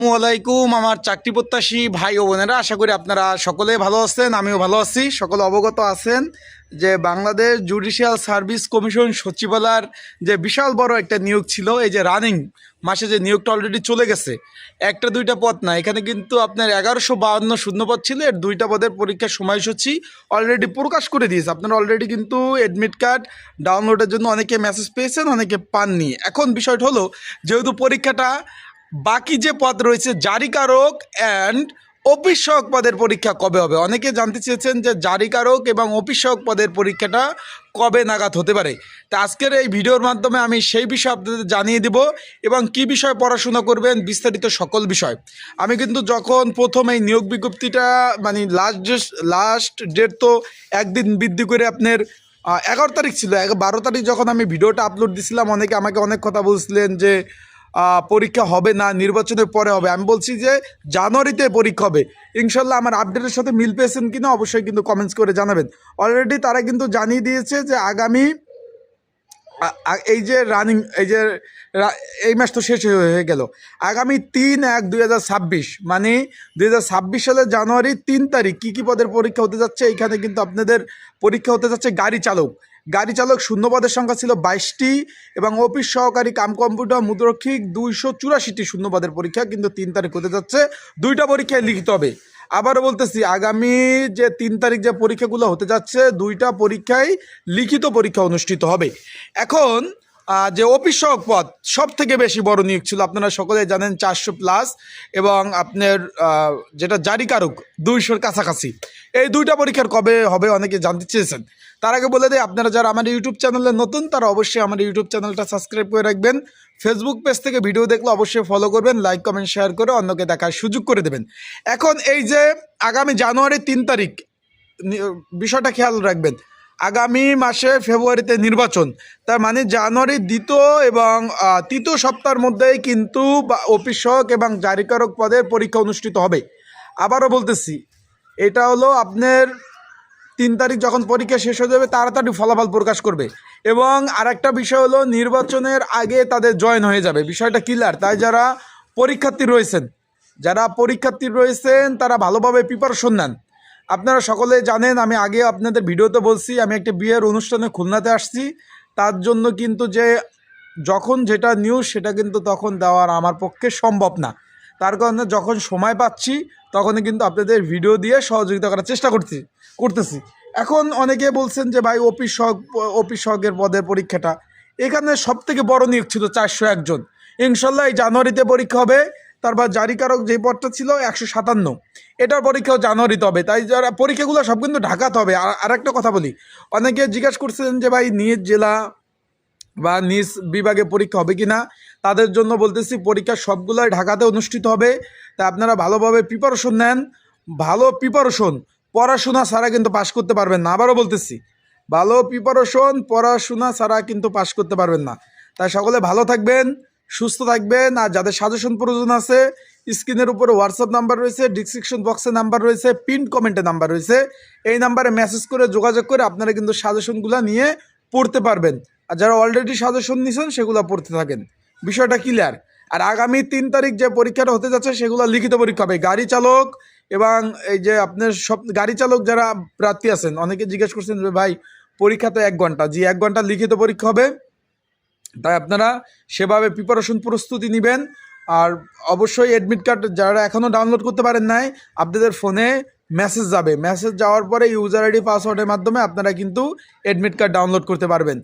ওয়ালাইকুম আমার চাকরি প্রত্যাশী ভাই ও বোনেরা, আশা করি আপনারা সকলে ভালো আছেন। আমিও ভালো আছি। সকলে অবগত আছেন যে বাংলাদেশ জুডিশিয়াল সার্ভিস কমিশন সচিবালয়ের যে বিশাল বড় একটা নিয়োগ ছিল, এই যে রানিং মাসে যে নিয়োগটা অলরেডি চলে গেছে, একটা দুইটা পদ না, এখানে কিন্তু আপনার 1152 শূন্যপদ ছিল। এর দুইটা পদের পরীক্ষার সময়সূচি অলরেডি প্রকাশ করে দিয়েছে। আপনারা অলরেডি কিন্তু অ্যাডমিট কার্ড ডাউনলোডের জন্য অনেকে মেসেজ পেয়েছেন, অনেকে পাননি। এখন বিষয়টা হলো, যেহেতু পরীক্ষাটা বাকি যে পদ রয়েছে জারিকারক অ্যান্ড অফিস সহায়ক পদের পরীক্ষা কবে হবে, অনেকে জানতে চেয়েছেন যে জারিকারক এবং অফিস সহায়ক পদের পরীক্ষাটা কবে নাগাদ হতে পারে। তা আজকের এই ভিডিওর মাধ্যমে আমি সেই বিষয়ে আপনাদের জানিয়ে দেব এবং কী বিষয়ে পড়াশোনা করবেন, বিস্তারিত সকল বিষয়। আমি কিন্তু যখন প্রথম এই নিয়োগ বিজ্ঞপ্তিটা মানে লাস্ট ডেট তো একদিন বৃদ্ধি করে আপনার 11 তারিখ ছিল, 12 তারিখ যখন আমি ভিডিওটা আপলোড দিছিলাম, অনেকে আমাকে অনেক কথা বলছিলেন যে পরীক্ষা হবে না, নির্বাচনের পরে হবে। আমি বলছি যে জানুয়ারিতে পরীক্ষা হবে ইনশাল্লাহ। আমার আপডেটের সাথে মিল পেয়েছেন কিনা অবশ্যই কিন্তু কমেন্টস করে জানাবেন। অলরেডি তারা কিন্তু জানিয়ে দিয়েছে যে আগামী এই যে রানিং এই মাস তো শেষ হয়ে গেল, আগামী 3/1/2026 মানে 2026 সালের জানুয়ারি 3 তারিখ কী কী পদের পরীক্ষা হতে যাচ্ছে। এইখানে কিন্তু আপনাদের পরীক্ষা হতে যাচ্ছে গাড়ি চালক শূন্য পদের সংখ্যা ছিল 22টি এবং অফিস সহকারী কাম কম্পিউটার মুদ্রক্ষিক 284টি শূন্য পদের পরীক্ষা কিন্তু 3 তারিখ হতে যাচ্ছে। দুইটা পরীক্ষায় লিখিত হবে। আবারও বলতেছি, আগামী যে 3 তারিখ যে পরীক্ষাগুলো হতে যাচ্ছে, দুইটা পরীক্ষায় লিখিত পরীক্ষা অনুষ্ঠিত হবে। এখন যে অফিস সহায়ক পদ সব থেকে বেশি বড় নিয়োগ ছিল, আপনারা সকলে জানেন 400+ এবং আপনার যেটা জারিকারক 200-র কাছাকাছি। এই দুইটা পরীক্ষার কবে হবে অনেকে জানতে চেয়েছেন। তার আগে বলে দেয়, আপনারা যারা আমার ইউটিউব চ্যানেলে নতুন তারা অবশ্যই আমার ইউটিউব চ্যানেলটা সাবস্ক্রাইব করে রাখবেন। ফেসবুক পেজ থেকে ভিডিও দেখলে অবশ্যই ফলো করবেন, লাইক কমেন্ট শেয়ার করে অন্যকে দেখার সুযোগ করে দেবেন। এখন এই যে আগামী জানুয়ারি 3 তারিখ, বিষয়টা খেয়াল রাখবেন, আগামী মাসে ফেব্রুয়ারিতে নির্বাচন, তার মানে জানুয়ারির 2য় এবং 3য় সপ্তাহের মধ্যেই কিন্তু অফিস সহায়ক এবং জারিকারক পদের পরীক্ষা অনুষ্ঠিত হবে। আবারও বলতেছি, এটা হলো আপনার 3 তারিখ যখন পরীক্ষা শেষ হয়ে যাবে তাড়াতাড়ি ফলাফল প্রকাশ করবে। এবং আরেকটা বিষয় হলো, নির্বাচনের আগে তাদের জয়েন হয়ে যাবে, বিষয়টা ক্লিয়ার। তাই যারা পরীক্ষার্থী রয়েছেন তারা ভালোভাবে প্রিপারেশন নেন। আপনারা সকলে জানেন, আমি আগে আপনাদের ভিডিওতে বলছি, আমি একটা বিয়ের অনুষ্ঠানে খুলনাতে আসছি। তার জন্য কিন্তু যে যখন যেটা নিউজ সেটা কিন্তু তখন দেওয়ার আমার পক্ষে সম্ভব না। তার কারণে যখন সময় পাচ্ছি তখনই কিন্তু আপনাদের ভিডিও দিয়ে সহযোগিতা করার চেষ্টা করতেছি। এখন অনেকে বলছেন যে ভাই অফিস সহায়কের পদের পরীক্ষাটা, এখানে সবথেকে বড় নিয়োগ ছিল 401 জন। ইনশাল্লাহ এই জানুয়ারিতে পরীক্ষা হবে। তারপর জারিকারক যে পদটা ছিল 157, এটার পরীক্ষাও জানুয়ারিতে হবে। তাই যারা পরীক্ষাগুলো সব কিন্তু ঢাকাতে হবে। আর একটা কথা বলি, অনেকে জিজ্ঞাসা করছিলেন যে ভাই নিজ জেলা বা নিজ বিভাগে পরীক্ষা হবে কি না, তাদের জন্য বলতেছি পরীক্ষা সবগুলোই ঢাকাতে অনুষ্ঠিত হবে। তা আপনারা ভালোভাবে প্রিপারেশন নেন। ভালো প্রিপারেশন, পড়াশোনা ছাড়া কিন্তু পাশ করতে পারবেন না। আবারও বলতেছি, ভালো প্রিপারেশন, পড়াশোনা ছাড়া কিন্তু পাশ করতে পারবেন না। তাই সকলে ভালো থাকবেন, সুস্থ থাকবেন। আর যাদের সাজেশন প্রয়োজন আছে, স্ক্রিনের উপরে হোয়াটসঅ্যাপ নাম্বার রয়েছে, ডিসক্রিপশন বক্সে নাম্বার রয়েছে, পিন কমেন্টে নাম্বার রয়েছে। এই নাম্বারে মেসেজ করে যোগাযোগ করে আপনারা কিন্তু সাজেশনগুলো নিয়ে পড়তে পারবেন। আর যারা অলরেডি সাজেশন নিয়েছেন সেগুলো পড়তে থাকেন। বিষয়টা ক্লিয়ার। আর আগামী 3 তারিখ যে পরীক্ষাটা হতে যাচ্ছে সেগুলো লিখিত পরীক্ষা হবে। গাড়ি চালক এবং এই যে আপনার সব গাড়ি চালক যারা প্রার্থী আছেন, অনেকে জিজ্ঞেস করছেন যে ভাই পরীক্ষা তো 1 ঘন্টা, 1 ঘন্টা লিখিত পরীক্ষা হবে। তাই আপনারা সেভাবে প্রিপারেশন প্রস্তুতি নেবেন। আর অবশ্যই অ্যাডমিট কার্ড যারা এখনও ডাউনলোড করতে পারেন নাই, আপনাদের ফোনে মেসেজ যাওয়ার পরে ইউজার আইডি পাসওয়ার্ডের মাধ্যমে আপনারা কিন্তু অ্যাডমিট কার্ড ডাউনলোড করতে পারবেন।